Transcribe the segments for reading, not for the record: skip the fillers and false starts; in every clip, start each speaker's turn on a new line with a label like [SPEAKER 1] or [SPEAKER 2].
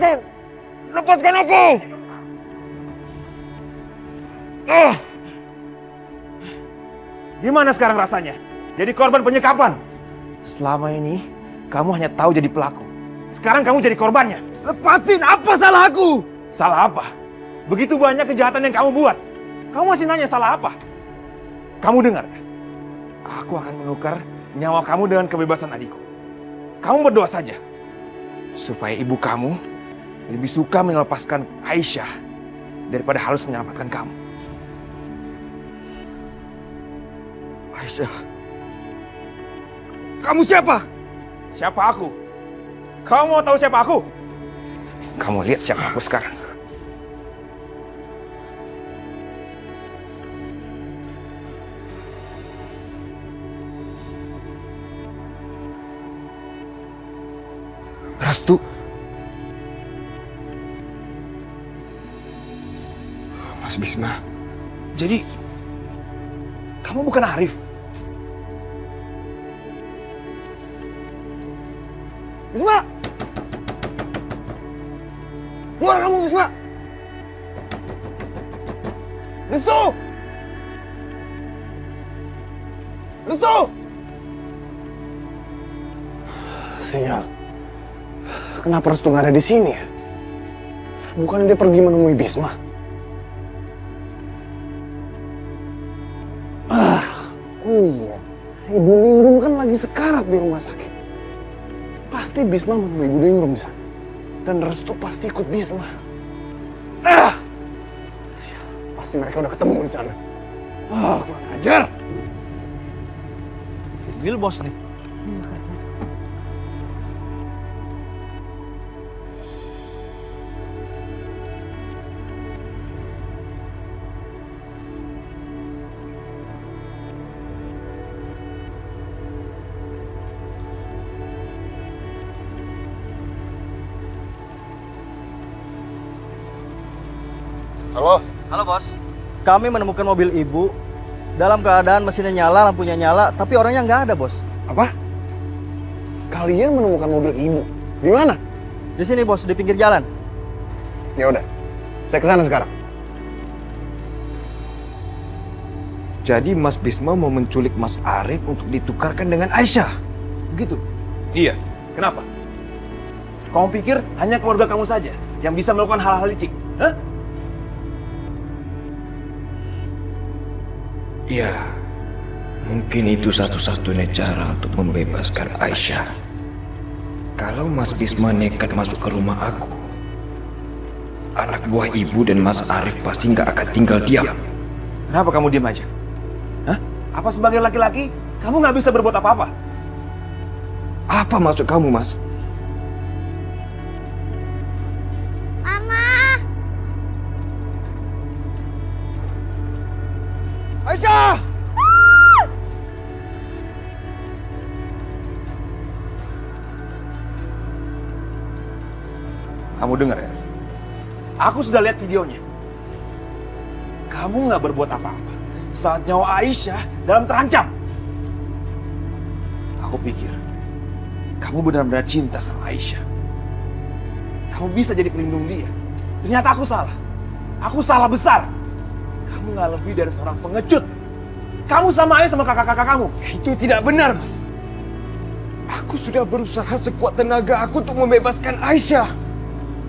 [SPEAKER 1] Lepaskan! Lepaskan aku!
[SPEAKER 2] Gimana sekarang rasanya? Jadi korban penyekapan. Selama ini, kamu hanya tahu jadi pelaku. Sekarang kamu jadi korbannya.
[SPEAKER 1] Lepasin! Apa salah aku?
[SPEAKER 2] Salah apa? Begitu banyak kejahatan yang kamu buat. Kamu masih nanya salah apa? Kamu dengar? Aku akan menukar nyawa kamu dengan kebebasan adikku. Kamu berdoa saja. Supaya ibu kamu lebih suka melepaskan Aisyah daripada harus menyelamatkan kamu.
[SPEAKER 1] Aisyah. Kamu siapa?
[SPEAKER 2] Siapa aku? Kamu mau tahu siapa aku? Kamu lihat siapa aku sekarang. Restu.
[SPEAKER 1] Mas Bisma.
[SPEAKER 2] Jadi, kamu bukan Arif?
[SPEAKER 1] Bisma! Keluar kamu, Bisma! Restu! Restu! Sial. Kenapa Restu nggak ada di sini ya? Bukannya dia pergi menemui Bisma? Oh iya. Ibu Ningrum kan lagi sekarat di rumah sakit. Pasti Bisma menemui Ibu Ningrum di sana. Dan Restu pasti ikut Bisma. Sial. Pasti mereka udah ketemu di sana. Kurang ajar.
[SPEAKER 3] Mobil bos nih.
[SPEAKER 1] Halo?
[SPEAKER 3] Halo bos. Kami menemukan mobil ibu dalam keadaan mesinnya nyala, lampunya nyala, tapi orangnya nggak ada bos.
[SPEAKER 1] Apa? Kalian menemukan mobil ibu? Di mana?
[SPEAKER 3] Di sini bos, di pinggir jalan.
[SPEAKER 1] Ya udah, saya kesana sekarang.
[SPEAKER 4] Jadi Mas Bisma mau menculik Mas Arif untuk ditukarkan dengan Aisyah? Begitu?
[SPEAKER 2] Iya. Kenapa? Kamu pikir hanya keluarga kamu saja yang bisa melakukan hal-hal licik? Hah?
[SPEAKER 4] Ya, mungkin itu satu-satunya cara untuk membebaskan Aisyah. Kalau Mas Bisma nekat masuk ke rumah aku, anak buah ibu dan Mas Arif pasti nggak akan tinggal diam.
[SPEAKER 2] Kenapa kamu diam aja? Hah? Apa sebagai laki-laki, kamu nggak bisa berbuat apa-apa?
[SPEAKER 4] Apa maksud kamu, Mas?
[SPEAKER 1] Aisyah!
[SPEAKER 2] Kamu dengar ya, Restu? Aku sudah lihat videonya. Kamu nggak berbuat apa-apa saat nyawa Aisyah dalam terancam. Aku pikir kamu benar-benar cinta sama Aisyah. Kamu bisa jadi pelindung dia. Ternyata aku salah. Aku salah besar. Kamu nggak lebih dari seorang pengecut. Kamu sama aja sama kakak-kakak kamu.
[SPEAKER 4] Itu tidak benar, Mas. Aku sudah berusaha sekuat tenaga aku untuk membebaskan Aisyah.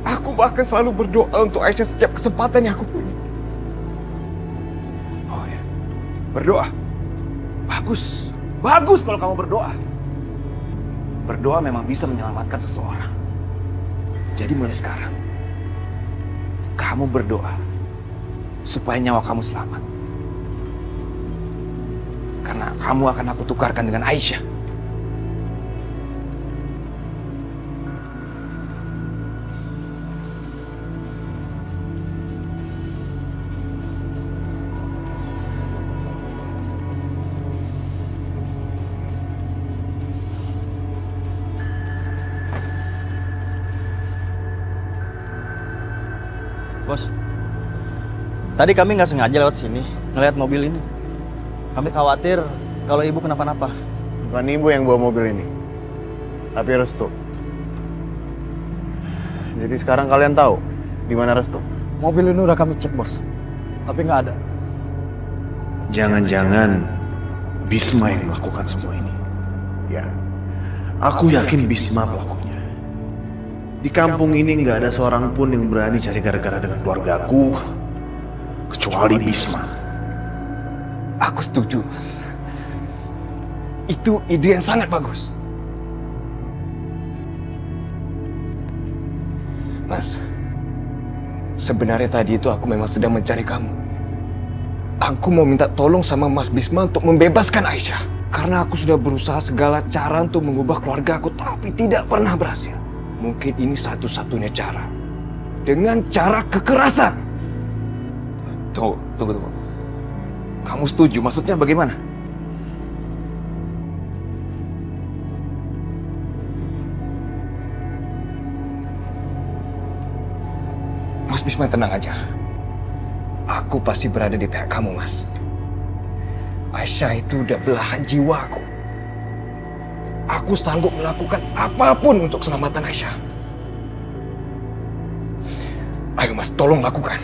[SPEAKER 4] Aku bahkan selalu berdoa untuk Aisyah setiap kesempatan yang aku punya.
[SPEAKER 2] Oh ya, berdoa. Bagus. Bagus kalau kamu berdoa. Berdoa memang bisa menyelamatkan seseorang. Jadi mulai sekarang, kamu berdoa supaya nyawa kamu selamat. Karena kamu akan aku tukarkan dengan Aisyah.
[SPEAKER 3] Bos, tadi kami nggak sengaja lewat sini, ngeliat mobil ini. Kami khawatir kalau ibu kenapa-napa.
[SPEAKER 1] Bukan ibu yang bawa mobil ini, tapi Restu. Jadi sekarang kalian tahu di mana Restu?
[SPEAKER 5] Mobil ini udah kami cek, bos. Tapi nggak ada.
[SPEAKER 1] Jangan-jangan Bisma yang melakukan semua ini. Ya, aku yakin Bisma pelakunya. Di kampung ini nggak ada seorang pun yang berani cari gara-gara dengan keluargaku, kecuali Bisma.
[SPEAKER 5] Aku setuju, Mas. Itu ide yang sangat bagus. Mas, sebenarnya tadi itu aku memang sedang mencari kamu. Aku mau minta tolong sama Mas Bisma untuk membebaskan Aisyah. Karena aku sudah berusaha segala cara untuk mengubah keluarga aku, tapi tidak pernah berhasil. Mungkin ini satu-satunya cara. Dengan cara kekerasan.
[SPEAKER 2] Tunggu. Kamu setuju? Maksudnya bagaimana?
[SPEAKER 5] Mas Bisma, tenang aja. Aku pasti berada di pihak kamu, Mas. Aisyah itu udah belahan jiwa aku. Aku sanggup melakukan apapun untuk keselamatan Aisyah. Ayo Mas, tolong lakukan.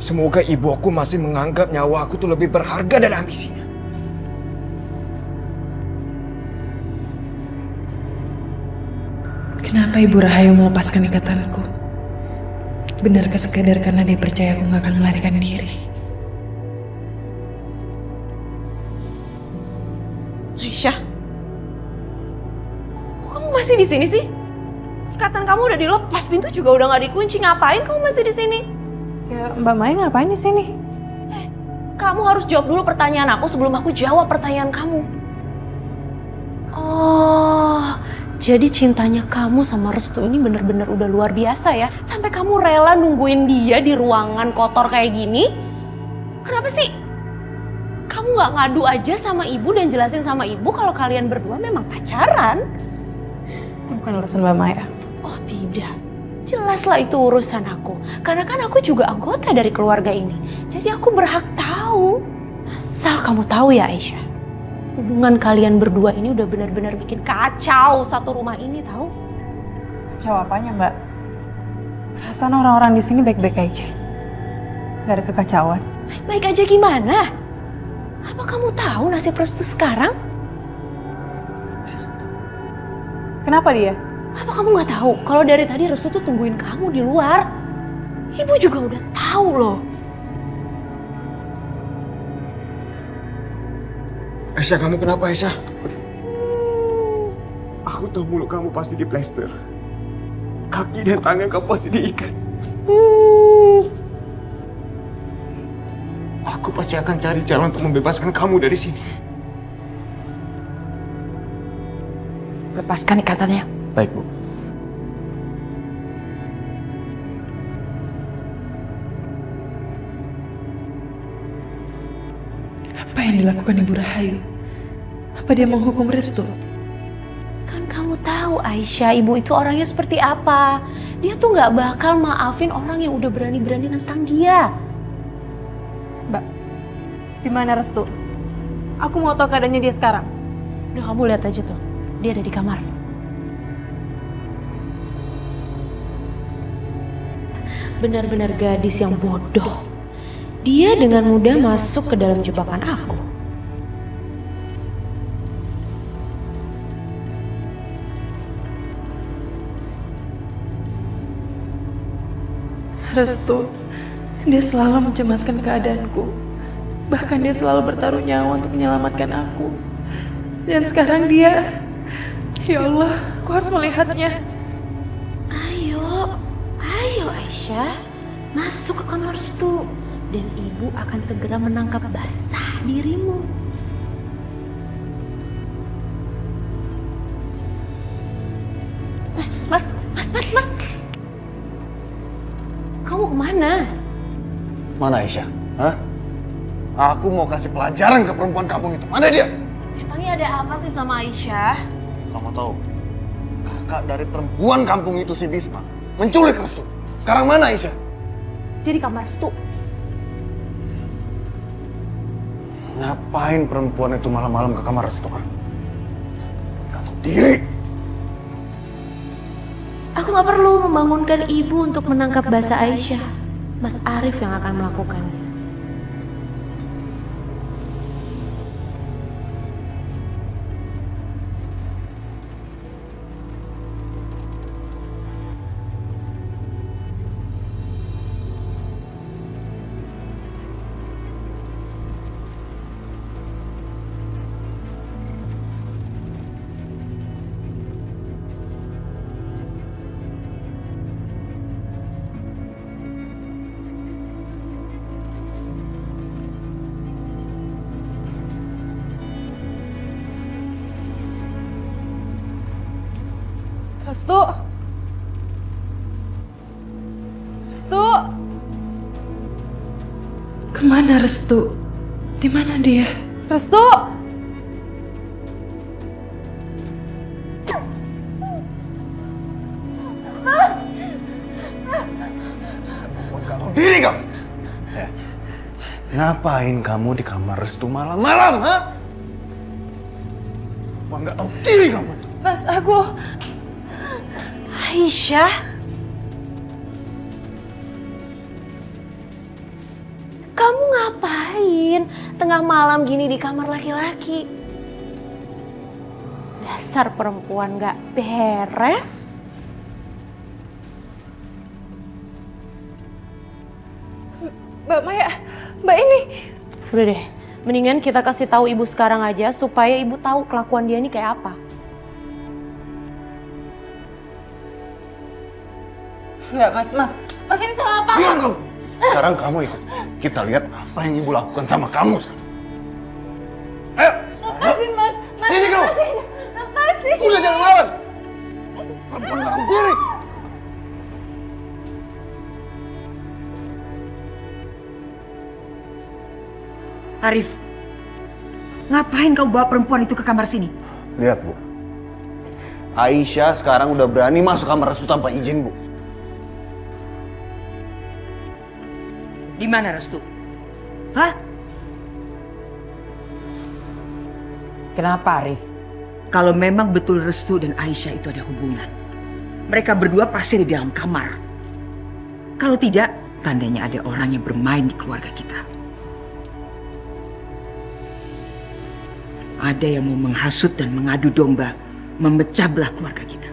[SPEAKER 5] Semoga ibu aku masih menganggap nyawa aku tuh lebih berharga dari ambisinya.
[SPEAKER 6] Kenapa Ibu Rahayu melepaskan ikatanku? Benarkah sekadar karena dia percaya aku gak akan melarikan diri?
[SPEAKER 7] Aisyah, kok kamu masih di sini sih? Ikatan kamu udah dilepas, pintu juga udah nggak dikunci. Ngapain kamu masih di sini?
[SPEAKER 6] Ya, Mbak Maya ngapain di sini?
[SPEAKER 7] Kamu harus jawab dulu pertanyaan aku sebelum aku jawab pertanyaan kamu. Oh, jadi cintanya kamu sama Restu ini bener-bener udah luar biasa ya? Sampai kamu rela nungguin dia di ruangan kotor kayak gini? Kenapa sih? Kamu gak ngadu aja sama ibu dan jelasin sama ibu kalau kalian berdua memang pacaran?
[SPEAKER 6] Itu bukan urusan Mbak Maya.
[SPEAKER 7] Oh tidak, jelaslah itu urusan aku. Karena kan aku juga anggota dari keluarga ini. Jadi aku berhak tahu. Asal kamu tahu ya Aisyah, hubungan kalian berdua ini udah benar-benar bikin kacau satu rumah ini tahu?
[SPEAKER 6] Kacau apanya, Mbak? Perasaan orang-orang di sini baik-baik aja. Gak ada kekacauan.
[SPEAKER 7] Baik aja gimana? Apa kamu tahu nasib Restu sekarang?
[SPEAKER 6] Restu. Kenapa dia?
[SPEAKER 7] Apa kamu gak tahu kalau dari tadi Restu tuh tungguin kamu di luar? Ibu juga udah tahu loh.
[SPEAKER 1] Aisyah, kamu kenapa Aisyah? Aku tahu mulut kamu pasti diplester. Kaki dan tangan kamu pasti diikat. Aku pasti akan cari jalan untuk membebaskan kamu dari sini.
[SPEAKER 6] Lepaskan ikatannya.
[SPEAKER 3] Baik, Bu.
[SPEAKER 6] Apa yang dilakukan Ibu Rahayu? Apa dia menghukum Restu?
[SPEAKER 7] Kan kamu tahu Aisyah, ibu itu orangnya seperti apa. Dia tuh gak bakal maafin orang yang udah berani-berani nentang dia.
[SPEAKER 6] Mbak, di mana Restu? Aku mau tahu keadaannya dia sekarang.
[SPEAKER 7] Udah kamu lihat aja tuh, dia ada di kamar. Benar-benar gadis yang bodoh. Dia dengan mudah masuk ke dalam jebakan aku.
[SPEAKER 6] Restu, dia selalu mencemaskan keadaanku. Bahkan dia selalu bertaruh nyawa untuk menyelamatkan aku. Dan sekarang dia... Ya Allah, aku harus melihatnya.
[SPEAKER 7] Ayo Aisyah, masuk ke kamar Restu. Dan ibu akan segera menangkap basah dirimu. Mas. Kamu kemana?
[SPEAKER 1] Mana Aisyah? Hah? Aku mau kasih pelajaran ke perempuan kampung itu. Mana dia?
[SPEAKER 7] Emangnya ada apa sih sama Aisyah?
[SPEAKER 1] Kamu tahu, kakak dari perempuan kampung itu si Bisma menculik Restu. Sekarang mana Aisyah?
[SPEAKER 7] Dia di kamar Restu.
[SPEAKER 1] Ngapain perempuan itu malam-malam ke kamar Restu? Gak tahu diri.
[SPEAKER 7] Aku Aku nggak perlu membangunkan ibu untuk menangkap basah Aisyah. Mas Arif yang akan melakukannya.
[SPEAKER 6] Restu. Restu. Kemana Restu? Di mana dia? Restu.
[SPEAKER 1] Gak tahu diri kamu. Ngapain kamu di kamar Restu malam-malam, ha? Gak tahu diri kamu.
[SPEAKER 6] Mas, aku...
[SPEAKER 7] Aisyah? Kamu ngapain tengah malam gini di kamar laki-laki? Dasar perempuan gak beres.
[SPEAKER 6] Mbak Maya, Mbak ini...
[SPEAKER 7] Udah deh, mendingan kita kasih tahu ibu sekarang aja supaya ibu tahu kelakuan dia ini kayak apa.
[SPEAKER 6] Enggak, Mas ini salah apa?
[SPEAKER 1] Diam kamu. Sekarang kamu ikut. Kita lihat apa yang ibu lakukan sama kamu sekarang. Ayo.
[SPEAKER 6] Lepasin, Mas.
[SPEAKER 1] Sini kamu.
[SPEAKER 6] Lepasin.
[SPEAKER 1] Udah jangan lawan. Perempuan gak tahu diri.
[SPEAKER 8] Arif, ngapain kau bawa perempuan itu ke kamar sini?
[SPEAKER 1] Lihat, Bu. Aisyah sekarang udah berani masuk kamar Restu tanpa izin, Bu.
[SPEAKER 8] Di mana Restu? Hah? Kenapa Arif? Kalau memang betul Restu dan Aisyah itu ada hubungan, mereka berdua pasti di dalam kamar. Kalau tidak, tandanya ada orang yang bermain di keluarga kita. Ada yang mau menghasut dan mengadu domba, memecah belah keluarga kita.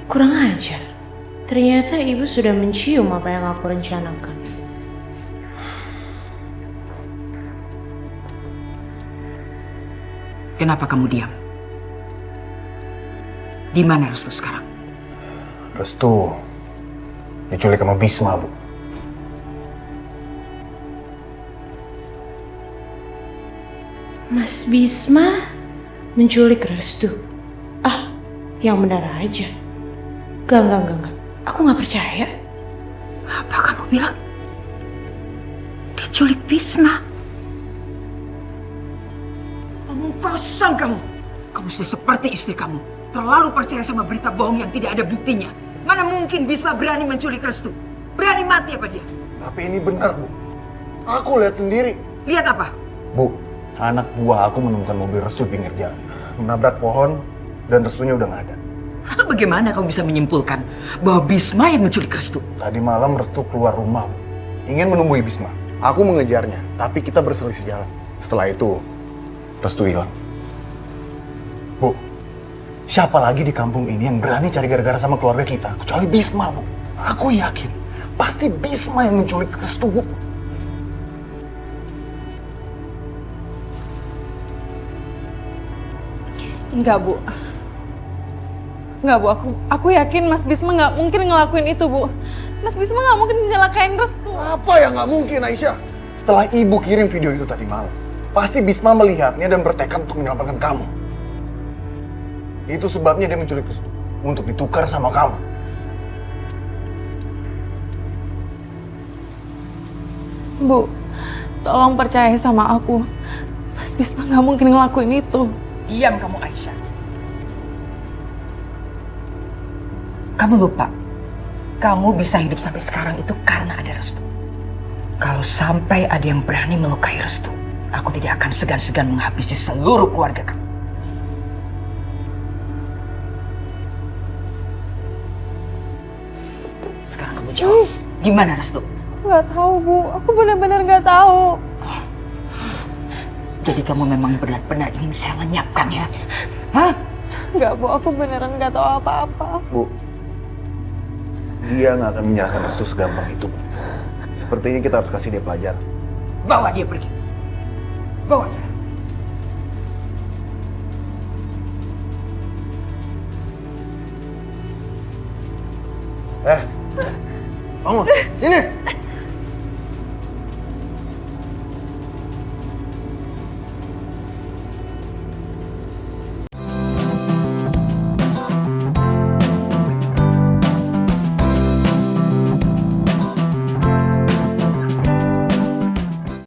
[SPEAKER 7] Kurang ajar. Ternyata ibu sudah mencium apa yang aku rencanakan.
[SPEAKER 8] Kenapa kamu diam? Di mana Restu sekarang?
[SPEAKER 1] Restu diculik sama Bisma, Bu.
[SPEAKER 7] Mas Bisma menculik Restu. Ah, yang benar aja. Enggak. Aku nggak percaya.
[SPEAKER 8] Apa kamu bilang? Diculik Bisma? Omong kosong kamu. Kamu sudah seperti istri kamu. Terlalu percaya sama berita bohong yang tidak ada buktinya. Mana mungkin Bisma berani menculik Restu? Berani mati apa dia?
[SPEAKER 1] Tapi ini benar, Bu. Aku lihat sendiri.
[SPEAKER 8] Lihat apa?
[SPEAKER 1] Bu, anak buah aku menemukan mobil Restu di pinggir jalan. Menabrak pohon dan Restunya udah nggak ada.
[SPEAKER 8] Lalu bagaimana kamu bisa menyimpulkan bahwa Bisma yang menculik Restu?
[SPEAKER 1] Tadi malam Restu keluar rumah, Bu. Ingin menemui Bisma. Aku mengejarnya, tapi kita berselisih jalan. Setelah itu, Restu hilang. Bu, siapa lagi di kampung ini yang berani cari gara-gara sama keluarga kita? Kecuali Bisma, Bu. Aku yakin, pasti Bisma yang menculik Restu, Bu.
[SPEAKER 6] Enggak, Bu. Enggak, Bu. Aku yakin Mas Bisma nggak mungkin ngelakuin itu, Bu. Mas Bisma nggak mungkin nyelakain Restu.
[SPEAKER 1] Apa yang nggak mungkin, Aisyah? Setelah ibu kirim video itu tadi malam, pasti Bisma melihatnya dan bertekad untuk menyelamatkan kamu. Itu sebabnya dia menculik Restu, untuk ditukar sama kamu.
[SPEAKER 6] Bu, tolong percaya sama aku. Mas Bisma nggak mungkin ngelakuin itu.
[SPEAKER 8] Diam kamu Aisyah. Kamu lupa, kamu bisa hidup sampai sekarang itu karena ada Restu. Kalau sampai ada yang berani melukai Restu, aku tidak akan segan-segan menghabisi seluruh keluarga kamu. Sekarang kamu jawab. Gimana Restu?
[SPEAKER 6] Nggak tahu, Bu. Aku benar-benar nggak tahu.
[SPEAKER 8] Jadi kamu memang benar-benar ingin saya lenyapkan ya? Hah?
[SPEAKER 6] Nggak, Bu. Aku beneran nggak tahu apa-apa.
[SPEAKER 1] Bu, dia nggak akan menyerahkan Restu segampang itu. Bu. Sepertinya kita harus kasih dia pelajaran.
[SPEAKER 8] Bawa dia pergi. Bawa saya.
[SPEAKER 1] Bangun, sini.